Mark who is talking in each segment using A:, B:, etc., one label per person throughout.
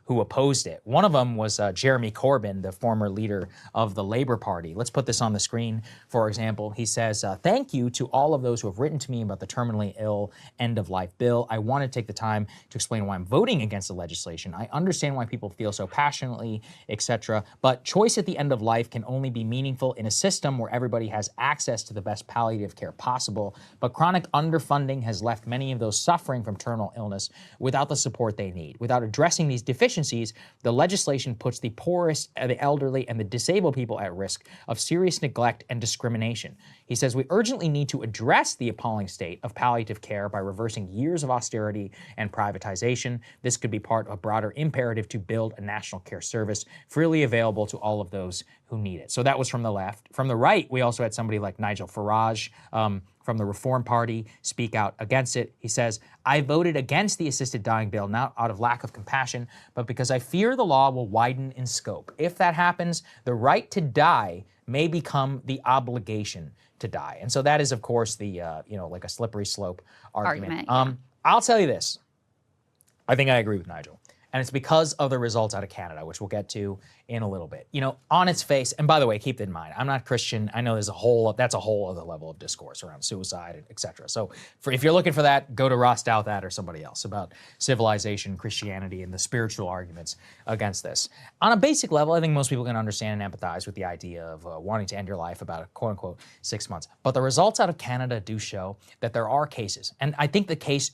A: who opposed it. One of them was Jeremy Corbyn, the former leader of the Labour Party. Let's put this on the screen, for example. He says, thank you to all of those who have written to me about the terminally ill end-of-life bill. I want to take the time to explain why I'm voting against the legislation. I understand why people feel so passionately, etc. But choice at the end of life can only be meaningful in a system where everybody has access to the best palliative care possible. But chronic underfunding has left many of those suffering from terminal illness without the support they need. Without addressing these deficiencies, the legislation puts the poorest, the elderly, and the disabled people at risk of serious neglect and discrimination. He says we urgently need to address the appalling state of palliative care by reversing years of austerity and privatization. This could be part of a broader imperative to build a national care service freely available to all of those who need it. So that was from the left. From the right, we also had somebody like Nigel Farage from the Reform Party speak out against it. He says, I voted against the assisted dying bill not out of lack of compassion, but because I fear the law will widen in scope. If that happens, the right to die may become the obligation to die. And so that is, of course, the, like a slippery slope argument.
B: Yeah.
A: I'll tell you this. I think I agree with Nigel. And it's because of the results out of Canada, which we'll get to in a little bit. On its face, and by the way, keep in mind, I'm not Christian. I know that's a whole other level of discourse around suicide, et cetera. So if you're looking for that, go to Ross Douthat or somebody else about civilization, Christianity, and the spiritual arguments against this. On a basic level, I think most people can understand and empathize with the idea of wanting to end your life about, quote unquote, 6 months. But the results out of Canada do show that there are cases. And I think the case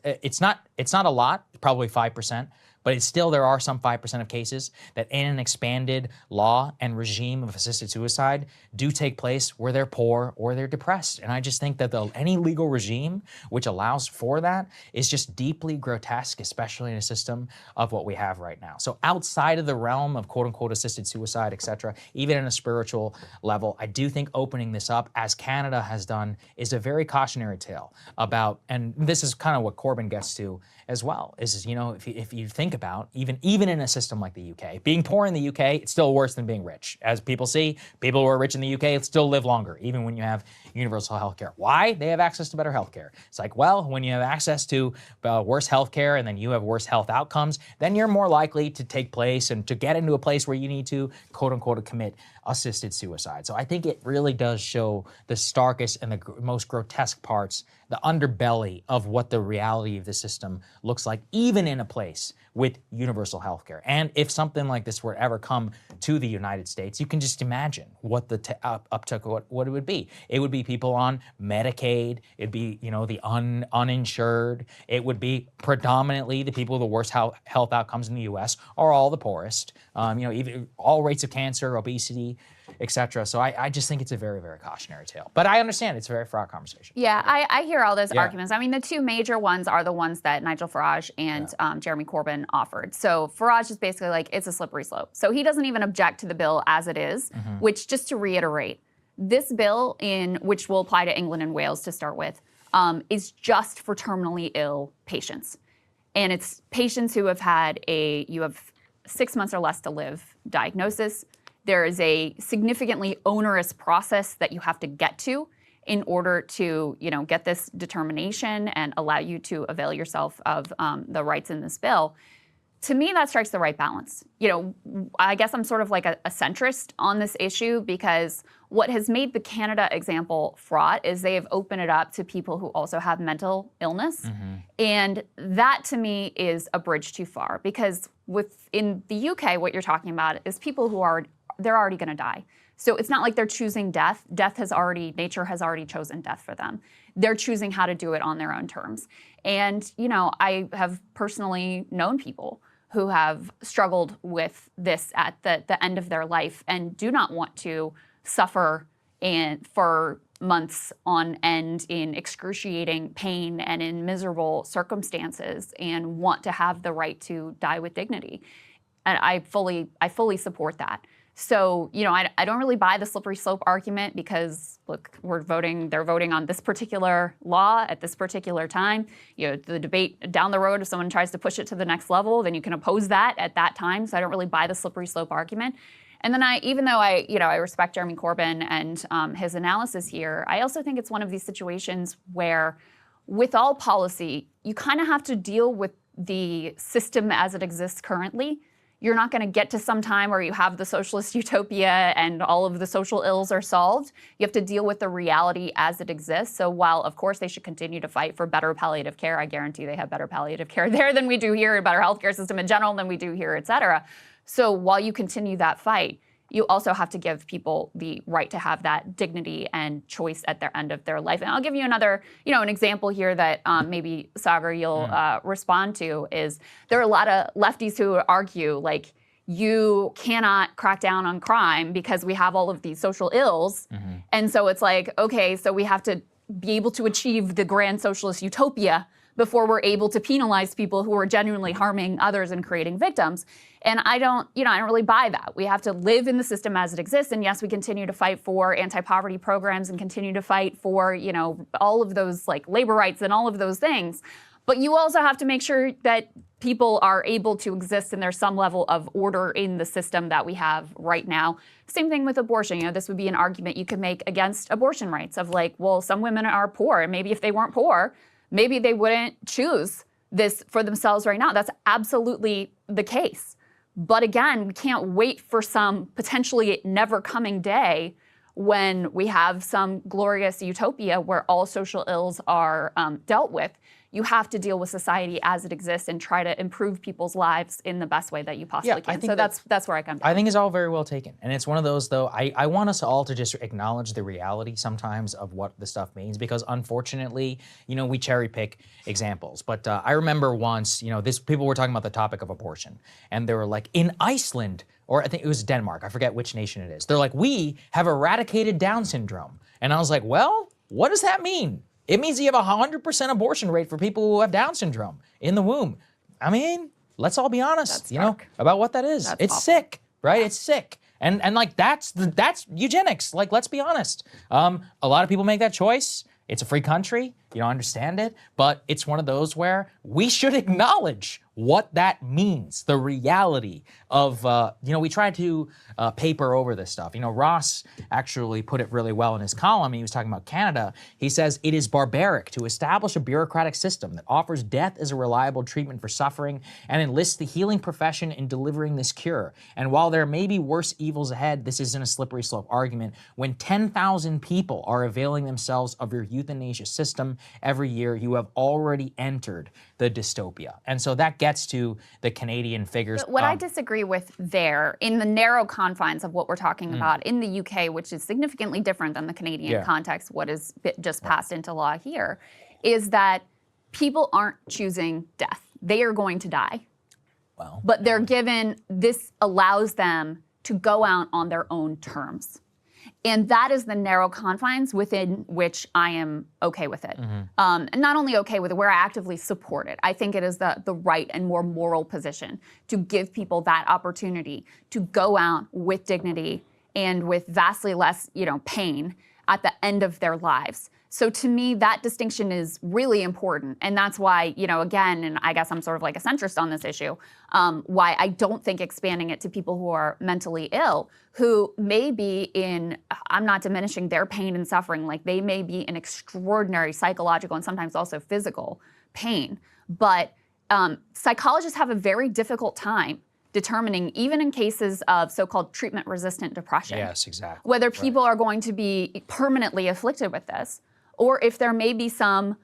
A: it's not a lot, probably 5%. But it's still, there are some 5% of cases that in an expanded law and regime of assisted suicide do take place where they're poor or they're depressed. And I just think that any legal regime which allows for that is just deeply grotesque, especially in a system of what we have right now. So outside of the realm of quote unquote assisted suicide, et cetera, even in a spiritual level, I do think opening this up, as Canada has done, is a very cautionary tale about, and this is kind of what Corbyn gets to as well, is, if you think about, even in a system like the UK, being poor in the UK, it's still worse than being rich. As people see, people who are rich in the UK still live longer, even when you have universal health care. Why? They have access to better health care. It's like, well, when you have access to worse health care and then you have worse health outcomes, then you're more likely to take place and to get into a place where you need to, quote unquote, commit assisted suicide. So I think it really does show the starkest and the most grotesque parts, the underbelly of what the reality of the system looks like, even in a place with universal health care. And if something like this were to ever come to the United States, you can just imagine what the uptick, what it would be. It would be people on Medicaid. It'd be, the uninsured. It would be predominantly the people with the worst health outcomes in the U.S. are all the poorest. Even all rates of cancer, obesity, et cetera. So I just think it's a very, very cautionary tale. But I understand it's a very fraught conversation.
B: Yeah, I hear all those arguments. I mean, the two major ones are the ones that Nigel Farage and Jeremy Corbyn offered. So Farage is basically like, it's a slippery slope. So he doesn't even object to the bill as it is, which, just to reiterate, this bill, which will apply to England and Wales to start with, is just for terminally ill patients. And it's patients who have had you have 6 months or less to live diagnosis. There is a significantly onerous process that you have to get to in order to, get this determination and allow you to avail yourself of the rights in this bill. To me, that strikes the right balance. I guess I'm sort of like a centrist on this issue, because what has made the Canada example fraught is they have opened it up to people who also have mental illness. And that, to me, is a bridge too far, because in the UK, what you're talking about is people who they're already going to die. So it's not like they're choosing death. Nature has already chosen death for them. They're choosing how to do it on their own terms. And, I have personally known people who have struggled with this at the end of their life and do not want to suffer for months on end in excruciating pain and in miserable circumstances, and want to have the right to die with dignity. And I fully support that. So, I don't really buy the slippery slope argument, because, look, they're voting on this particular law at this particular time. The debate down the road, if someone tries to push it to the next level, then you can oppose that at that time. So I don't really buy the slippery slope argument. And then even though I respect Jeremy Corbyn and his analysis here, I also think it's one of these situations where, with all policy, you kind of have to deal with the system as it exists currently, you're not going to get to some time where you have the socialist utopia and all of the social ills are solved. You have to deal with the reality as it exists. So while, of course, they should continue to fight for better palliative care, I guarantee they have better palliative care there than we do here, a better healthcare system in general than we do here, et cetera. So while you continue that fight, you also have to give people the right to have that dignity and choice at their end of their life. And I'll give you another, an example here that maybe, Saagar, you'll respond to is there are a lot of lefties who argue, like, you cannot crack down on crime because we have all of these social ills. And so it's like, okay, so we have to be able to achieve the grand socialist utopia before we're able to penalize people who are genuinely harming others and creating victims. And I don't really buy that. We have to live in the system as it exists. And yes, we continue to fight for anti-poverty programs and continue to fight for, all of those like labor rights and all of those things. But you also have to make sure that people are able to exist and there's some level of order in the system that we have right now. Same thing with abortion. This would be an argument you could make against abortion rights of like, well, some women are poor, and maybe if they weren't poor, maybe they wouldn't choose this for themselves right now. That's absolutely the case. But again, we can't wait for some potentially never coming day when we have some glorious utopia where all social ills are dealt with. You have to deal with society as it exists and try to improve people's lives in the best way that you possibly can. So that's where I come down.
A: I think it's all very well taken. And it's one of those, though, I want us all to just acknowledge the reality sometimes of what the stuff means, because unfortunately, we cherry pick examples. But I remember once, people were talking about the topic of abortion, and they were like, in Iceland, or I think it was Denmark, I forget which nation it is. They're like, we have eradicated Down syndrome. And I was like, well, what does that mean? It means you have a 100% abortion rate for people who have Down syndrome in the womb. I mean, let's all be honest, about what that is.
B: That's
A: it's
B: awful.
A: sick, right? It's sick. And like that's eugenics. Like, let's be honest. A lot of people make that choice. It's a free country. You don't understand it, but it's one of those where we should acknowledge what that means, the reality of, we try to paper over this stuff. Ross actually put it really well in his column. He was talking about Canada. He says, it is barbaric to establish a bureaucratic system that offers death as a reliable treatment for suffering and enlists the healing profession in delivering this cure. And while there may be worse evils ahead, this isn't a slippery slope argument. When 10,000 people are availing themselves of your euthanasia system every year, you have already entered the dystopia. And so that gets to the Canadian figures.
B: But what I disagree with there, in the narrow confines of what we're talking about in the UK, which is significantly different than the Canadian context, what is just passed into law here, is that people aren't choosing death. They are going to die.
A: Well,
B: but they're given, this allows them to go out on their own terms. And that is the narrow confines within which I am okay with it. And not only okay with it, where I actively support it. I think it is the right and more moral position to give people that opportunity to go out with dignity and with vastly less, pain at the end of their lives. So to me, that distinction is really important. And that's why, again, and I guess I'm sort of like a centrist on this issue, why I don't think expanding it to people who are mentally ill, who may be in, I'm not diminishing their pain and suffering, like they may be in extraordinary psychological and sometimes also physical pain. But psychologists have a very difficult time determining, even in cases of so-called treatment-resistant depression,
A: yes, exactly,
B: whether people are going to be permanently afflicted with this, or if there may be some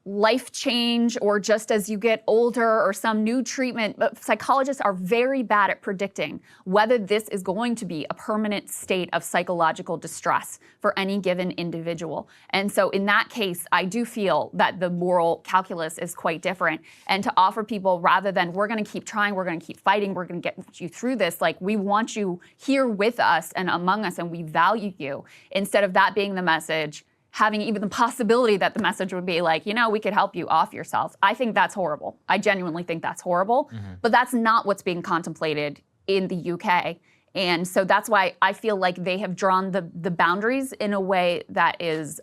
B: life change or just as you get older or some new treatment. But psychologists are very bad at predicting whether this is going to be a permanent state of psychological distress for any given individual. And so in that case, I do feel that the moral calculus is quite different. And to offer people, rather than we're going to keep trying, we're going to keep fighting, we're going to get you through this, like we want you here with us and among us and we value you, instead of that being the message, having even the possibility that the message would be like, we could help you off yourself. I think that's horrible. I genuinely think that's horrible. But that's not what's being contemplated in the UK. And so that's why I feel like they have drawn the boundaries in a way that is,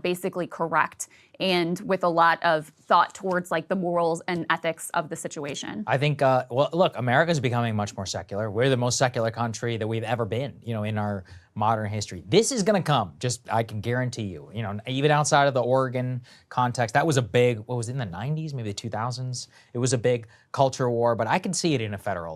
B: basically correct and with a lot of thought towards like the morals and ethics of the situation.
A: I think, well, look, America is becoming much more secular. We're the most secular country that we've ever been, in our modern history. This is going to come, I can guarantee you, even outside of the Oregon context. That was a big, what was it, in the 90s, maybe the 2000s? It was a big culture war, but I can see it in a federal